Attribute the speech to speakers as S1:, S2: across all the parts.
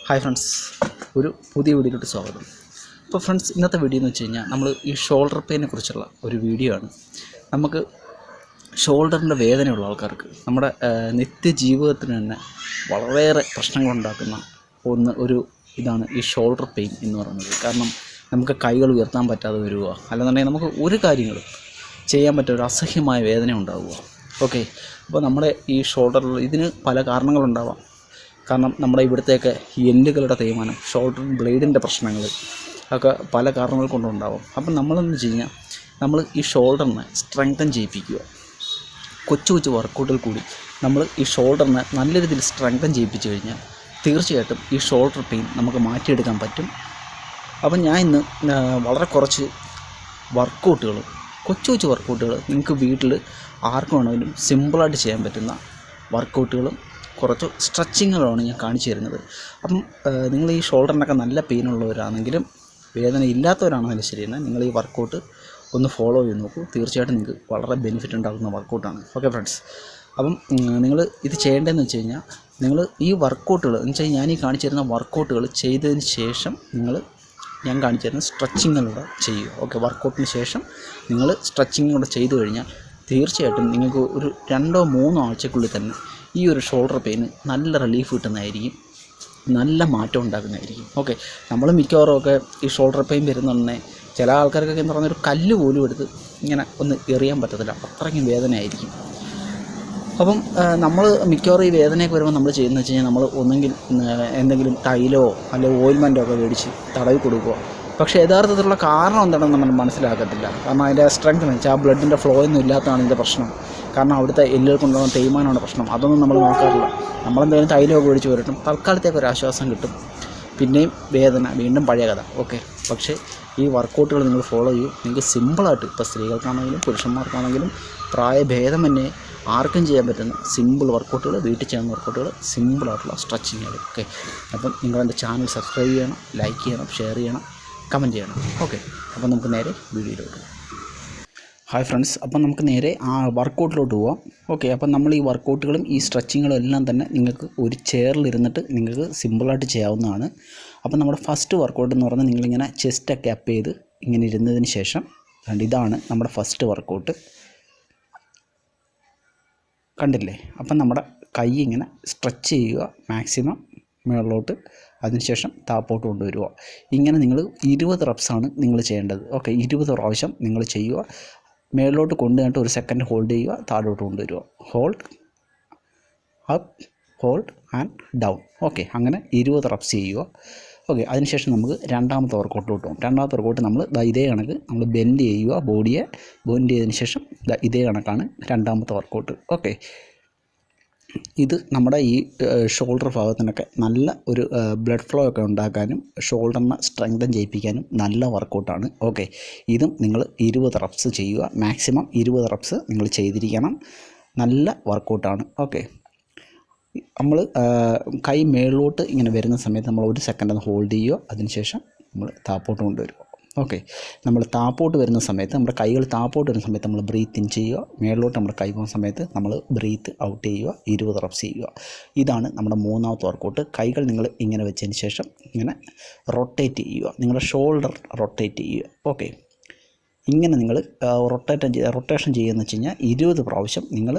S1: Hi friends, ഒരു പുതിയ വീഡിയോയിലോട്ട് സ്വാഗതം. അപ്പോൾ ഫ്രണ്ട്സ്, ഇന്നത്തെ വീഡിയോ എന്ന് വെച്ച് കഴിഞ്ഞാൽ നമ്മൾ ഈ ഷോൾഡർ പെയിനെ കുറിച്ചുള്ള ഒരു വീഡിയോ ആണ്. നമുക്ക് ഷോൾഡറിൻ്റെ വേദനയുള്ള ആൾക്കാർക്ക് നമ്മുടെ നിത്യജീവിതത്തിന് തന്നെ വളരെയേറെ പ്രശ്നങ്ങളുണ്ടാക്കുന്ന ഇതാണ് ഈ ഷോൾഡർ പെയിൻ എന്ന് പറയുന്നത്. കാരണം നമുക്ക് കൈകൾ ഉയർത്താൻ പറ്റാതെ വരിക, അല്ലെന്നുണ്ടെങ്കിൽ നമുക്ക് ഒരു കാര്യങ്ങളും ചെയ്യാൻ പറ്റാത്ത ഒരു അസഹ്യമായ വേദന ഉണ്ടാവുക. ഓക്കെ, അപ്പോൾ നമ്മുടെ ഈ ഷോൾഡറിൽ ഇതിന് പല കാരണങ്ങളുണ്ടാവാം. കാരണം നമ്മുടെ ഇവിടുത്തെയൊക്കെ എല്ലുകളുടെ തേയ്മാനം, ഷോൾഡർ ബ്ലേഡിൻ്റെ പ്രശ്നങ്ങൾ ഒക്കെ പല കാരണങ്ങൾ കൊണ്ടുണ്ടാവും. അപ്പം നമ്മളെന്ന് വെച്ച് കഴിഞ്ഞാൽ നമ്മൾ ഈ ഷോൾഡറിനെ സ്ട്രെങ്തൻ ചെയ്യിപ്പിക്കുക. കൊച്ചു കൊച്ചു വർക്കൗട്ടുകൾ കൂടി നമ്മൾ ഈ ഷോൾഡറിനെ നല്ല രീതിയിൽ സ്ട്രെങ്തൻ ചെയ്യിപ്പിച്ചു കഴിഞ്ഞാൽ തീർച്ചയായിട്ടും ഈ ഷോൾഡർ പെയിൻ നമുക്ക് മാറ്റിയെടുക്കാൻ പറ്റും. അപ്പം ഞാൻ ഇന്ന് വളരെ കുറച്ച് വർക്കൗട്ടുകൾ, കൊച്ചു കൊച്ചു വർക്കൗട്ടുകൾ നിങ്ങൾക്ക് വീട്ടിൽ ആർക്കും വേണമെങ്കിലും സിമ്പിളായിട്ട് ചെയ്യാൻ പറ്റുന്ന വർക്കൗട്ടുകളും കുറച്ച് സ്ട്രെച്ചിങ്ങുകളാണ് ഞാൻ കാണിച്ചു തരുന്നത്. അപ്പം നിങ്ങൾ ഈ ഷോൾഡറിനൊക്കെ നല്ല പെയിനുള്ളവരാണെങ്കിലും വേദന ഇല്ലാത്തവരാണെങ്കിലും ശരി തന്നെ നിങ്ങൾ ഈ വർക്കൗട്ട് ഒന്ന് ഫോളോ ചെയ്ത് നോക്കൂ. തീർച്ചയായിട്ടും നിങ്ങൾക്ക് വളരെ ബെനിഫിറ്റ് ഉണ്ടാകുന്ന വർക്കൗട്ടാണ്. ഓക്കെ ഫ്രണ്ട്സ്, അപ്പം നിങ്ങൾ ഇത് ചെയ്യേണ്ടതെന്ന് വെച്ച് കഴിഞ്ഞാൽ നിങ്ങൾ ഈ വർക്കൗട്ടുകൾ എന്ന് വെച്ചാൽ ഞാൻ ഈ കാണിച്ചു തരുന്ന വർക്കൗട്ടുകൾ ചെയ്തതിന് ശേഷം ഞാൻ കാണിച്ചു തരുന്ന സ്ട്രെച്ചിങ്ങിലൂടെ ചെയ്യുക. ഓക്കെ, വർക്കൗട്ടിന് ശേഷം നിങ്ങൾ സ്ട്രെച്ചിങ്ങിലൂടെ ചെയ്തു കഴിഞ്ഞാൽ തീർച്ചയായിട്ടും നിങ്ങൾക്ക് ഒരു 2-3 ആഴ്ചക്കുള്ളിൽ തന്നെ ഈ ഒരു ഷോൾഡർ പെയിന് നല്ല റിലീഫ് കിട്ടുന്നതായിരിക്കും, നല്ല മാറ്റം ഉണ്ടാക്കുന്നതായിരിക്കും. ഓക്കെ, നമ്മൾ മിക്കവാറും ഈ ഷോൾഡർ പെയിൻ വരുന്നുണ്ടേ ചില ആൾക്കാർക്കൊക്കെ എന്ന് പറഞ്ഞൊരു കല്ല് പോലും എടുത്ത് ഇങ്ങനെ ഒന്ന് എറിയാൻ പറ്റത്തില്ല, അത്രയ്ക്കും വേദനയായിരിക്കും. അപ്പം നമ്മൾ മിക്കവാറും ഈ വേദനയൊക്കെ വരുമ്പോൾ നമ്മൾ ചെയ്യുന്നത് വെച്ച് കഴിഞ്ഞാൽ നമ്മൾ ഒന്നെങ്കിൽ എന്തെങ്കിലും തൈലോ അല്ലെങ്കിൽ ഓയിൽമെൻറ്റോ ഒക്കെ മേടിച്ച് തടവി കൊടുക്കുക. പക്ഷേ യഥാർത്ഥത്തിലുള്ള കാരണം എന്താണെന്ന് നമ്മൾ മനസ്സിലാക്കത്തില്ല. കാരണം അതിൻ്റെ സ്ട്രെങ്ത് എന്ന് വെച്ചാൽ ആ ബ്ലഡിൻ്റെ ഫ്ലോ ഒന്നും ഇല്ലാത്തതാണ് ഇതിൻ്റെ പ്രശ്നം. കാരണം അവിടുത്തെ എല്ലുകൾക്കുണ്ടാകുന്ന തേയ്മാനമാണ് പ്രശ്നം. അതൊന്നും നമ്മൾ നോക്കാറില്ല. നമ്മളെന്തായാലും തൈലമൊക്കെ മേടിച്ച് വരട്ടും, തൽക്കാലത്തേക്ക് ഒരു ആശ്വാസം കിട്ടും, പിന്നെയും വേദന വീണ്ടും പഴയ കഥ. ഓക്കെ, പക്ഷേ ഈ വർക്കൗട്ടുകൾ നിങ്ങൾ ഫോളോ ചെയ്യൂ. നിങ്ങൾക്ക് സിമ്പിളായിട്ട് ഇപ്പോൾ സ്ത്രീകൾക്കാണെങ്കിലും പുരുഷന്മാർക്കാണെങ്കിലും പ്രായഭേദമന്യേ ആർക്കും ചെയ്യാൻ പറ്റുന്ന സിമ്പിൾ വർക്കൗട്ടുകൾ, വീട്ടിൽ ചെയ്യുന്ന വർക്കൗട്ടുകൾ, സിമ്പിളായിട്ടുള്ള സ്ട്രെച്ചിങ്ങുകൾ. ഓക്കെ, അപ്പം നിങ്ങളെൻ്റെ ചാനൽ സബ്സ്ക്രൈബ് ചെയ്യണം, ലൈക്ക് ചെയ്യണം, ഷെയർ ചെയ്യണം, കമൻറ്റ് ചെയ്യണം. ഓക്കെ, അപ്പം നമുക്ക് നേരെ വീഡിയോയിലോട്ട്. ഹായ് ഫ്രണ്ട്സ്, അപ്പം നമുക്ക് നേരെ ആ വർക്കൗട്ടിലോട്ട് പോവാം. ഓക്കെ, അപ്പം നമ്മൾ ഈ വർക്കൗട്ടുകളും ഈ സ്ട്രെച്ചിങ്ങുകളും എല്ലാം തന്നെ നിങ്ങൾക്ക് ഒരു ചെയറിലിരുന്നിട്ട് നിങ്ങൾക്ക് സിമ്പിളായിട്ട് ചെയ്യാവുന്നതാണ്. അപ്പം നമ്മുടെ ഫസ്റ്റ് വർക്കൗട്ട് എന്ന് പറഞ്ഞാൽ നിങ്ങളിങ്ങനെ ചെസ്റ്റൊക്കെ അപ്പ് ചെയ്ത് ഇങ്ങനെ ഇരുന്നതിന് ശേഷം ഇതാണ് നമ്മുടെ ഫസ്റ്റ് വർക്കൗട്ട്. കണ്ടില്ലേ? അപ്പം നമ്മുടെ കൈ ഇങ്ങനെ സ്ട്രെച്ച് ചെയ്യുക മാക്സിമം മുകളിലോട്ട്, അതിനുശേഷം താപ്പോട്ട് കൊണ്ടുവരിക. ഇങ്ങനെ നിങ്ങൾ 20 റെപ്സാണ് നിങ്ങൾ ചെയ്യേണ്ടത്. ഓക്കെ, 20 പ്രാവശ്യം നിങ്ങൾ ചെയ്യുക. മേളിലോട്ട് കൊണ്ടുവന്നിട്ട് 1 സെക്കൻഡ് ഹോൾഡ് ചെയ്യുക, താഴോട്ട് കൊണ്ടുവരിക. Hold, up, hold and down. Okay, അങ്ങനെ 20 റെപ്സ് ചെയ്യുക. ഓക്കെ, അതിനുശേഷം നമുക്ക് രണ്ടാമത്തെ വർക്കൗട്ടിലോട്ട് പോകും. രണ്ടാമത്തെ വർക്കൗട്ട് നമ്മൾ ഇതേ കണക്ക് നമ്മൾ ബെൻഡ് ചെയ്യുക, ബോഡിയെ ബെൻഡ് ചെയ്തതിന് ശേഷം ഇതേ കണക്കാണ് രണ്ടാമത്തെ വർക്കൗട്ട്. ഓക്കെ, ഇത് നമ്മുടെ ഈ ഷോൾഡർ ഭാഗത്തിനൊക്കെ നല്ല ഒരു ബ്ലഡ് ഫ്ലോ ഒക്കെ ഉണ്ടാക്കാനും ഷോൾഡറിനെ സ്ട്രെങ്തൻ ചെയ്യിപ്പിക്കാനും നല്ല വർക്കൗട്ടാണ്. ഓക്കെ, ഇതും നിങ്ങൾ 20 റെപ്സ് ചെയ്യുക. മാക്സിമം 20 റെപ്സ് നിങ്ങൾ ചെയ്തിരിക്കണം. നല്ല വർക്കൗട്ടാണ്. ഓക്കെ, നമ്മൾ കൈ മേളിലോട്ട് ഇങ്ങനെ വരുന്ന സമയത്ത് നമ്മൾ 1 സെക്കൻഡ് ഒന്ന് ഹോൾഡ് ചെയ്യുക, അതിനുശേഷം നമ്മൾ താപ്പോട്ട് കൊണ്ടുവരിക. ഓക്കെ, നമ്മൾ താപ്പോട്ട് വരുന്ന സമയത്ത് നമ്മുടെ കൈകൾ താപ്പോട്ട് വരുന്ന സമയത്ത് നമ്മൾ ബ്രീത്ത് ഇൻ ചെയ്യുക, മേളിലോട്ട് നമ്മുടെ കൈ പോകുന്ന സമയത്ത് നമ്മൾ ബ്രീത്ത് ഔട്ട് ചെയ്യുക, 20 റെപ്സ് ചെയ്യുക. ഇതാണ് നമ്മുടെ മൂന്നാമത്തെ വർക്കൗട്ട്. കൈകൾ നിങ്ങൾ ഇങ്ങനെ വെച്ചതിന് ശേഷം ഇങ്ങനെ റൊട്ടേറ്റ് ചെയ്യുക, നിങ്ങളുടെ ഷോൾഡർ റൊട്ടേറ്റ് ചെയ്യുക. ഓക്കെ, ഇങ്ങനെ നിങ്ങൾ റൊട്ടേഷൻ ചെയ്യുകയെന്ന് വെച്ച് കഴിഞ്ഞാൽ 20 പ്രാവശ്യം നിങ്ങൾ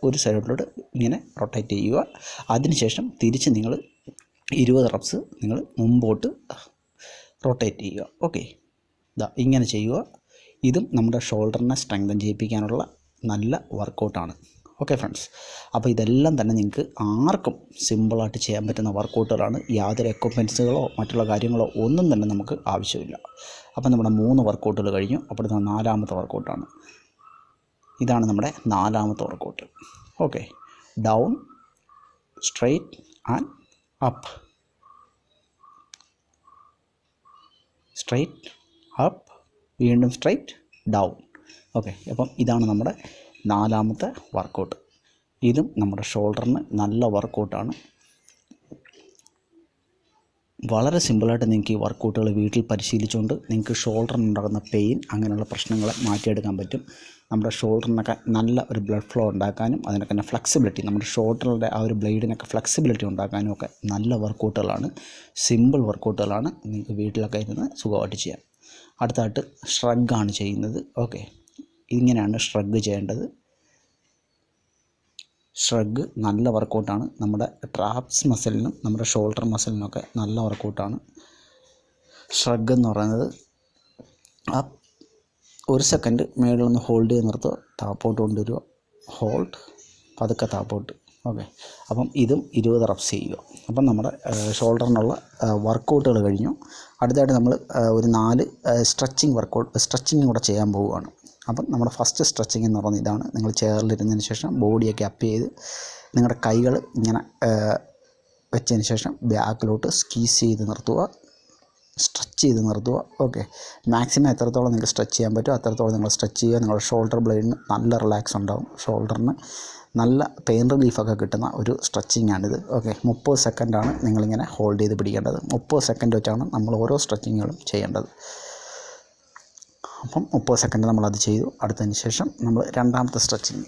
S1: ഒരു സൈഡിലോട്ട് ഇങ്ങനെ റൊട്ടേറ്റ് ചെയ്യുക. അതിനുശേഷം തിരിച്ച് നിങ്ങൾ 20 റെപ്സ് നിങ്ങൾ മുമ്പോട്ട് റൊട്ടേറ്റ് ചെയ്യുക. ഓക്കെ, ഇങ്ങനെ ചെയ്യുക. ഇതും നമ്മുടെ ഷോൾഡറിനെ സ്ട്രെങ്തൻ ചെയ്യിപ്പിക്കാനുള്ള നല്ല വർക്കൗട്ടാണ്. ഓക്കെ ഫ്രണ്ട്സ്, അപ്പോൾ ഇതെല്ലാം തന്നെ നിങ്ങൾക്ക് ആർക്കും സിമ്പിളായിട്ട് ചെയ്യാൻ പറ്റുന്ന വർക്കൗട്ടുകളാണ്. യാതൊരു എക്യുപ്മെൻറ്റ്സുകളോ മറ്റുള്ള കാര്യങ്ങളോ ഒന്നും തന്നെ നമുക്ക് ആവശ്യമില്ല. അപ്പോൾ നമ്മുടെ 3 വർക്കൗട്ടുകൾ കഴിഞ്ഞു. അപ്പോൾ ഇത് 4ാമത്തെ വർക്കൗട്ടാണ്. ഇതാണ് നമ്മുടെ 4ാമത്തെ workout. Okay, down, straight and up, straight, up, വീണ്ടും സ്ട്രെയിറ്റ്, ഡൗൺ. ഓക്കെ, അപ്പം ഇതാണ് നമ്മുടെ 4ാമത്തെ വർക്കൗട്ട്. ഇതും നമ്മുടെ ഷോൾഡറിന് നല്ല വർക്കൗട്ടാണ്. വളരെ സിമ്പിളായിട്ട് നിങ്ങൾക്ക് ഈ വർക്കൗട്ടുകൾ വീട്ടിൽ പരിശീലിച്ചുകൊണ്ട് നിങ്ങൾക്ക് ഷോൾഡറിനുണ്ടാകുന്ന പെയിൻ അങ്ങനെയുള്ള പ്രശ്നങ്ങളെ മാറ്റിയെടുക്കാൻ പറ്റും. നമ്മുടെ ഷോൾഡറിനൊക്കെ നല്ല ഒരു ബ്ലഡ് ഫ്ലോ ഉണ്ടാക്കാനും അതിനൊക്കെ തന്നെ ഫ്ലെക്സിബിലിറ്റി, നമ്മുടെ ഷോൾഡറിൻ്റെ ആ ഒരു ബ്ലേഡിനൊക്കെ ഫ്ലെക്സിബിലിറ്റി ഉണ്ടാക്കാനും ഒക്കെ നല്ല വർക്കൗട്ടുകളാണ്, സിമ്പിൾ വർക്കൗട്ടുകളാണ്. നിങ്ങൾക്ക് വീട്ടിലൊക്കെ ഇരുന്ന് സുഖമായിട്ട് ചെയ്യാം. അടുത്തായിട്ട് ഷ്രഗാണ് ചെയ്യുന്നത്. ഓക്കെ, ഇങ്ങനെയാണ് ഷ്രഗ് ചെയ്യേണ്ടത്. ഷ്രഗ് നല്ല വർക്കൗട്ടാണ്. നമ്മുടെ ട്രാപ്സ് മസിലിനും നമ്മുടെ ഷോൾഡർ മസിലിനൊക്കെ നല്ല വർക്കൗട്ടാണ്. ഷ്രഗ് എന്ന് പറയുന്നത് ആ 1 സെക്കൻഡ് മേളിൽ നിന്ന് ഹോൾഡ് ചെയ്ത് നിർത്തുക, താപ്പോട്ട് കൊണ്ടുവരിക, ഹോൾഡ്, പതുക്കെ താപ്പോട്ട്. ഓക്കെ, അപ്പം ഇതും 20 റെപ്സ് ചെയ്യുക. അപ്പം നമ്മുടെ ഷോൾഡറിനുള്ള വർക്കൗട്ടുകൾ കഴിഞ്ഞു. അടുത്തായിട്ട് നമ്മൾ ഒരു 4 സ്ട്രെച്ചിങ് കൂടെ ചെയ്യാൻ പോവുകയാണ്. അപ്പം നമ്മുടെ ഫസ്റ്റ് സ്ട്രെച്ചിങ് എന്ന് പറയുന്നത് ഇതാണ്. നിങ്ങൾ ചെയറിലിരുന്നതിന് ശേഷം ബോഡിയൊക്കെ അപ്പ് ചെയ്ത് നിങ്ങളുടെ കൈകൾ ഇങ്ങനെ വെച്ചതിന് ശേഷം ബാക്കിലോട്ട് സ്ക്വീസ് ചെയ്ത് നിർത്തുക, സ്ട്രെച്ച് ചെയ്ത് നിർത്തുക. ഓക്കെ, മാക്സിമം എത്രത്തോളം നിങ്ങൾക്ക് സ്ട്രെച്ച് ചെയ്യാൻ പറ്റുമോ അത്രത്തോളം നിങ്ങൾ സ്ട്രെച്ച് ചെയ്യുക. നിങ്ങളുടെ ഷോൾഡർ ബ്ലേഡിന് നല്ല റിലാക്സ് ഉണ്ടാവും, ഷോൾഡറിന് നല്ല പെയിൻ റിലീഫൊക്കെ കിട്ടുന്ന ഒരു സ്ട്രെച്ചിങ് ആണിത്. ഓക്കെ, 30 സെക്കൻഡാണ് നിങ്ങളിങ്ങനെ ഹോൾഡ് ചെയ്ത് പിടിക്കേണ്ടത്. 30 സെക്കൻഡ് വെച്ചാണ് നമ്മൾ ഓരോ സ്ട്രെച്ചിങ്ങുകളും ചെയ്യേണ്ടത്. അപ്പം 30 സെക്കൻഡ് നമ്മളത് ചെയ്തു. അടുത്തതിന് ശേഷം നമ്മൾ രണ്ടാമത്തെ സ്ട്രെച്ചിങ്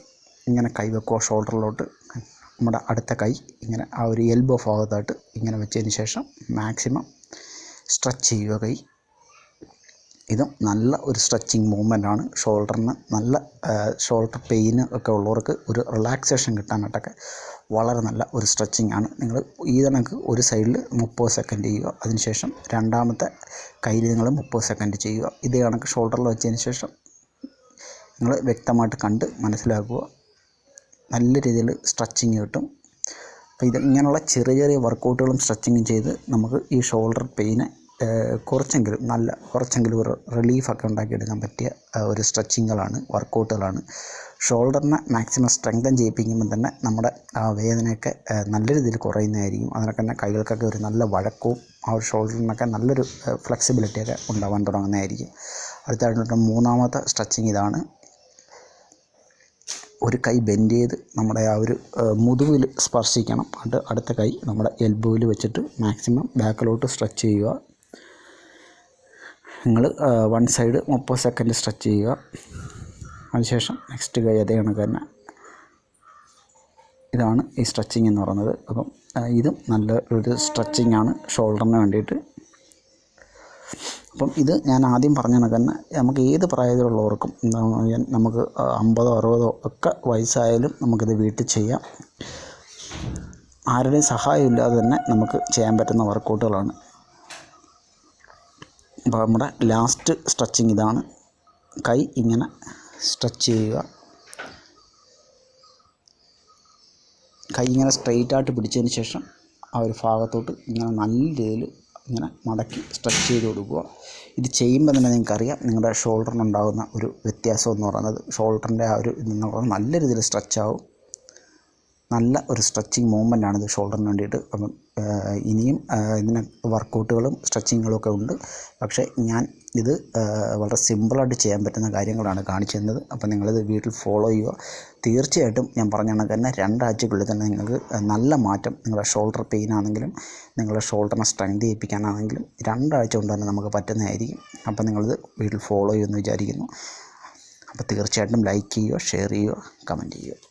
S1: ഇങ്ങനെ കൈ വെക്കുക ഷോൾഡറിലോട്ട്. നമ്മുടെ അടുത്ത കൈ ഇങ്ങനെ ആ ഒരു എൽബോ ഭാഗത്തായിട്ട് ഇങ്ങനെ വെച്ചതിന് ശേഷം മാക്സിമം സ്ട്രെച്ച് ചെയ്യുക കൈ. ഇതും നല്ല ഒരു സ്ട്രെച്ചിങ് മൂവ്മെൻറ്റാണ്. ഷോൾഡറിന് നല്ല ഷോൾഡർ പെയിന് ഒക്കെ ഉള്ളവർക്ക് ഒരു റിലാക്സേഷൻ കിട്ടാനായിട്ടൊക്കെ വളരെ നല്ല ഒരു സ്ട്രെച്ചിങ് ആണ്. നിങ്ങൾ ഈ കണക്ക് ഒരു സൈഡിൽ 30 സെക്കൻഡ് ചെയ്യുക, അതിനുശേഷം രണ്ടാമത്തെ കയ്യിൽ നിങ്ങൾ 30 സെക്കൻഡ് ചെയ്യുക. ഇതേ കണക്ക് ഷോൾഡറിൽ വെച്ചതിന് ശേഷം നിങ്ങൾ വ്യക്തമായിട്ട് കണ്ട് മനസ്സിലാക്കുക. നല്ല രീതിയിൽ സ്ട്രെച്ചിങ് കിട്ടും. അപ്പോൾ ഇങ്ങനെയുള്ള ചെറിയ ചെറിയ വർക്കൗട്ടുകളും സ്ട്രെച്ചിങ്ങും ചെയ്ത് നമുക്ക് ഈ ഷോൾഡർ പെയിനെ കുറച്ചെങ്കിലും ഒരു റിലീഫൊക്കെ ഉണ്ടാക്കിയെടുക്കാൻ പറ്റിയ ഒരു സ്ട്രെച്ചിങ്ങുകളാണ്, വർക്കൗട്ടുകളാണ്. ഷോൾഡറിനെ മാക്സിമം സ്ട്രെങ്തൻ ചെയ്യിപ്പിക്കുമ്പോൾ തന്നെ നമ്മുടെ ആ വേദനയൊക്കെ നല്ല രീതിയിൽ കുറയുന്നതായിരിക്കും. അതിനൊക്കെ തന്നെ കൈകൾക്കൊക്കെ ഒരു നല്ല വഴക്കവും ആ ഒരു ഷോൾഡറിനൊക്കെ നല്ലൊരു ഫ്ലെക്സിബിലിറ്റിയൊക്കെ ഉണ്ടാവാൻ തുടങ്ങുന്നതായിരിക്കും. അടുത്തായിട്ട് മൂന്നാമത്തെ സ്ട്രെച്ചിങ് ഇതാണ്. ഒരു കൈ ബെൻഡ് ചെയ്ത് നമ്മുടെ ആ ഒരു മുതുകിൽ സ്പർശിക്കണം. അടുത്ത കൈ നമ്മുടെ എൽബോയിൽ വെച്ചിട്ട് മാക്സിമം ബാക്കിലോട്ട് സ്ട്രെച്ച് ചെയ്യുക. നിങ്ങൾ വൺ സൈഡ് 30 സെക്കൻഡ് സ്ട്രെച്ച് ചെയ്യുക. അതിനുശേഷം നെക്സ്റ്റ് കൈ അതേ കണക്ക് തന്നെ. ഇതാണ് ഈ സ്ട്രെച്ചിങ് എന്ന് പറയുന്നത്. അപ്പം ഇതും നല്ല ഒരു സ്ട്രെച്ചിങ് ആണ് ഷോൾഡറിന് വേണ്ടിയിട്ട്. അപ്പം ഇത് ഞാൻ ആദ്യം പറഞ്ഞ കണക്ക് തന്നെ നമുക്ക് ഏത് പ്രായത്തിലുള്ളവർക്കും നമുക്ക് 50 60 ഒക്കെ വയസ്സായാലും നമുക്കിത് വീട്ടിൽ ചെയ്യാം. ആരുടെയും സഹായമില്ലാതെ തന്നെ നമുക്ക് ചെയ്യാൻ പറ്റുന്ന വർക്കൗട്ടുകളാണ്. അപ്പോൾ നമ്മുടെ ലാസ്റ്റ് സ്ട്രെച്ചിങ് ഇതാണ്. കൈ ഇങ്ങനെ സ്ട്രെച്ച് ചെയ്യുക. കൈ ഇങ്ങനെ സ്ട്രെയിറ്റായിട്ട് പിടിച്ചതിന് ശേഷം ആ ഒരു ഭാഗത്തോട്ട് ഇങ്ങനെ നല്ല രീതിയിൽ ഇങ്ങനെ മടക്കി സ്ട്രെച്ച് ചെയ്ത് കൊടുക്കുക. ഇത് ചെയ്യുമ്പോൾ തന്നെ നിങ്ങൾക്കറിയാം നിങ്ങളുടെ ഷോൾഡറിനുണ്ടാകുന്ന ഒരു വ്യത്യാസം എന്ന് പറയുന്നത്. ഷോൾഡറിൻ്റെ ആ ഒരു ഇതെന്ന് പറയുന്നത് നല്ല രീതിയിൽ സ്ട്രെച്ചാവും. നല്ല ഒരു സ്ട്രെച്ചിങ് മൂവ്മെൻറ്റാണിത് ഷോൾഡറിന് വേണ്ടിയിട്ട്. അപ്പം ഇനിയും ഇതിന് വർക്കൗട്ടുകളും സ്ട്രെച്ചിങ്ങുകളും ഒക്കെ ഉണ്ട്. പക്ഷേ ഞാൻ ഇത് വളരെ സിമ്പിളായിട്ട് ചെയ്യാൻ പറ്റുന്ന കാര്യങ്ങളാണ് കാണിച്ചു തന്നത്. അപ്പോൾ നിങ്ങളിത് വീട്ടിൽ ഫോളോ ചെയ്യുക. തീർച്ചയായിട്ടും ഞാൻ പറഞ്ഞ കണക്ക് തന്നെ 2 ആഴ്ചക്കുള്ളിൽ തന്നെ നിങ്ങൾക്ക് നല്ല മാറ്റം, നിങ്ങളുടെ ഷോൾഡർ പെയിൻ ആണെങ്കിലും നിങ്ങളുടെ ഷോൾഡറിനെ സ്ട്രെങ്ത് ചെയ്യിപ്പിക്കാനാണെങ്കിലും 2 ആഴ്ച കൊണ്ട് തന്നെ നമുക്ക് പറ്റുന്നതായിരിക്കും. അപ്പോൾ നിങ്ങളിത് വീട്ടിൽ ഫോളോ ചെയ്യുമെന്ന് വിചാരിക്കുന്നു. അപ്പോൾ തീർച്ചയായിട്ടും ലൈക്ക് ചെയ്യുക, ഷെയർ ചെയ്യുക, കമൻറ്റ് ചെയ്യുക.